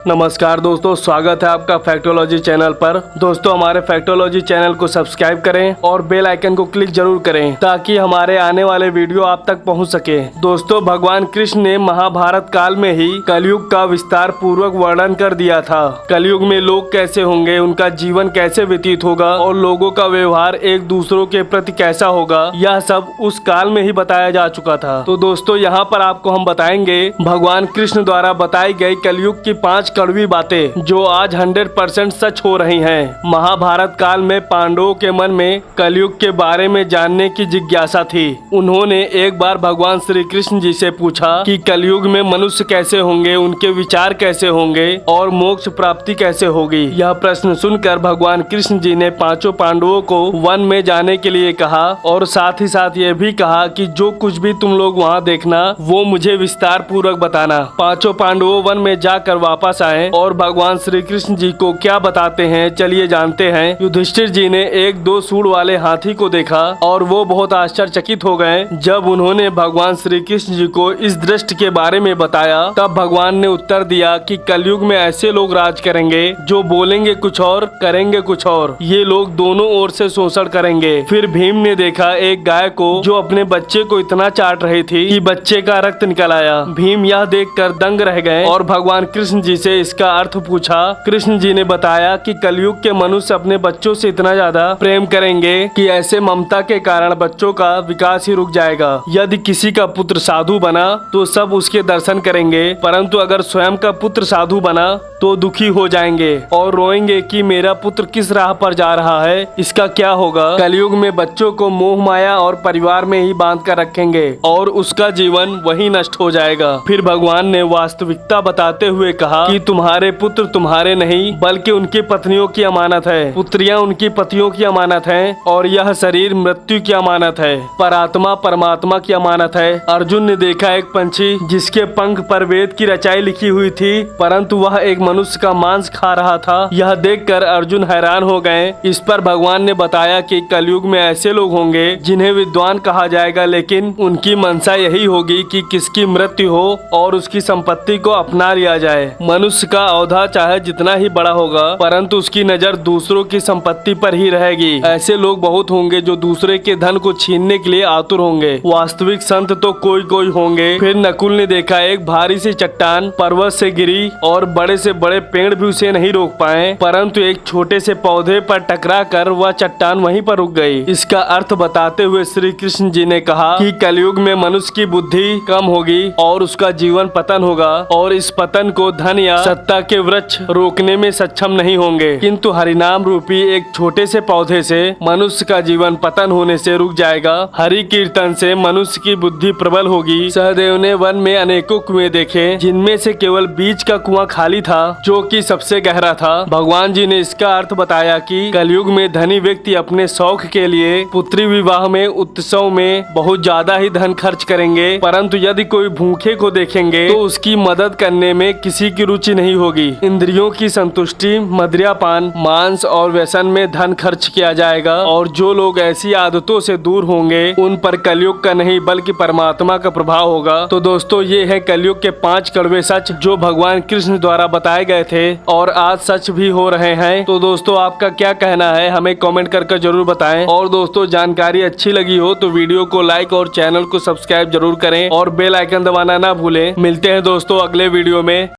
नमस्कार दोस्तों, स्वागत है आपका फैक्टोलॉजी चैनल पर। दोस्तों, हमारे फैक्टोलॉजी चैनल को सब्सक्राइब करें और बेल आइकन को क्लिक जरूर करें ताकि हमारे आने वाले वीडियो आप तक पहुंच सके। दोस्तों, भगवान कृष्ण ने महाभारत काल में ही कलयुग का विस्तार पूर्वक वर्णन कर दिया था। कलयुग में लोग कैसे होंगे, उनका जीवन कैसे व्यतीत होगा और लोगों का व्यवहार एक दूसरों के प्रति कैसा होगा, यह सब उस काल में ही बताया जा चुका था। तो दोस्तों, यहाँ पर आपको हम बताएंगे भगवान कृष्ण द्वारा बताई गई कलयुग की 5 कड़वी बातें जो आज 100% सच हो रही हैं। महाभारत काल में पांडवों के मन में कलयुग के बारे में जानने की जिज्ञासा थी। उन्होंने एक बार भगवान श्री कृष्ण जी से पूछा कि कलयुग में मनुष्य कैसे होंगे, उनके विचार कैसे होंगे और मोक्ष प्राप्ति कैसे होगी। यह प्रश्न सुनकर भगवान कृष्ण जी ने 5 पांडवों को वन में जाने के लिए कहा और साथ ही साथ ये भी कहा कि जो कुछ भी तुम लोग वहाँ देखना वो मुझे विस्तार पूर्वक बताना। 5 पांडवों वन में जाकर वापस आए और भगवान श्री कृष्ण जी को क्या बताते हैं, चलिए जानते हैं। युधिष्ठिर जी ने एक 2 सूंड वाले हाथी को देखा और वो बहुत आश्चर्यचकित हो गए। जब उन्होंने भगवान श्री कृष्ण जी को इस दृष्टि के बारे में बताया तब भगवान ने उत्तर दिया कि कलयुग में ऐसे लोग राज करेंगे जो बोलेंगे कुछ और करेंगे कुछ और। ये लोग दोनों ओर से शोषण करेंगे। फिर भीम ने देखा एक गाय को जो अपने बच्चे को इतना चाट रही थी कि बच्चे का रक्त निकल आया। भीम यह देखकर दंग रह गए और भगवान कृष्ण जी से इसका अर्थ पूछा। कृष्ण जी ने बताया कि कलयुग के मनुष्य अपने बच्चों से इतना ज्यादा प्रेम करेंगे कि ऐसे ममता के कारण बच्चों का विकास ही रुक जाएगा। यदि किसी का पुत्र साधु बना तो सब उसके दर्शन करेंगे, परंतु अगर स्वयं का पुत्र साधु बना तो दुखी हो जाएंगे और रोएंगे कि मेरा पुत्र किस राह पर जा रहा है, इसका क्या होगा। कलयुग में बच्चों को मोह माया और परिवार में ही बांध कर रखेंगे और उसका जीवन वही नष्ट हो जाएगा। फिर भगवान ने वास्तविकता बताते हुए कहा कि तुम्हारे पुत्र तुम्हारे नहीं बल्कि उनकी पत्नियों की अमानत है, पुत्रियां उनकी पतियों की अमानत हैं और यह शरीर मृत्यु की अमानत है, पर आत्मा परमात्मा की अमानत है। अर्जुन ने देखा एक पंछी जिसके पंख पर वेद की रचाई लिखी हुई थी, परंतु वह एक मनुष्य का मांस खा रहा था। यह देखकर अर्जुन हैरान हो गए। इस पर भगवान ने बताया कि कलयुग में ऐसे लोग होंगे जिन्हें विद्वान कहा जाएगा, लेकिन उनकी मंशा यही होगी कि किसकी मृत्यु हो और उसकी संपत्ति को अपना लिया जाए। मनुष्य का औधा चाहे जितना ही बड़ा होगा परंतु उसकी नजर दूसरों की संपत्ति पर ही रहेगी। ऐसे लोग बहुत होंगे जो दूसरे के धन को छीनने के लिए आतुर होंगे। वास्तविक संत तो कोई कोई होंगे। फिर नकुल ने देखा एक भारी सी चट्टान पर्वत से गिरी और बड़े से बड़े पेड़ भी उसे नहीं रोक पाए, परंतु एक छोटे से पौधे पर टकरा कर वह चट्टान वहीं पर रुक गई। इसका अर्थ बताते हुए श्री कृष्ण जी ने कहा कि कलयुग में मनुष्य की बुद्धि कम होगी और उसका जीवन पतन होगा और इस पतन को धन या सत्ता के वृक्ष रोकने में सक्षम नहीं होंगे, किंतु हरिनाम रूपी एक छोटे से पौधे से मनुष्य का जीवन पतन होने से रुक जाएगा। हरि कीर्तन से मनुष्य की बुद्धि प्रबल होगी। सहदेव ने वन में अनेकों कुएं देखे जिनमें से केवल बीच का कुआं खाली था जो कि सबसे गहरा था। भगवान जी ने इसका अर्थ बताया कि कलयुग में धनी व्यक्ति अपने शौक के लिए पुत्री विवाह में उत्सव में बहुत ज्यादा ही धन खर्च करेंगे, परंतु यदि कोई भूखे को देखेंगे तो उसकी मदद करने में किसी की रुचि नहीं होगी। इंद्रियों की संतुष्टि, मदिरापान, मांस और व्यसन में धन खर्च किया जाएगा और जो लोग ऐसी आदतों से दूर होंगे उन पर कलयुग का नहीं बल्कि परमात्मा का प्रभाव होगा। तो दोस्तों, ये है कलयुग के 5 कड़वे सच जो भगवान कृष्ण द्वारा बताए गए थे और आज सच भी हो रहे हैं। तो दोस्तों, आपका क्या कहना है हमें कमेंट करके जरूर बताएं। और दोस्तों, जानकारी अच्छी लगी हो तो वीडियो को लाइक और चैनल को सब्सक्राइब जरूर करें और बेल आइकन दबाना ना भूलें। मिलते हैं दोस्तों अगले वीडियो में।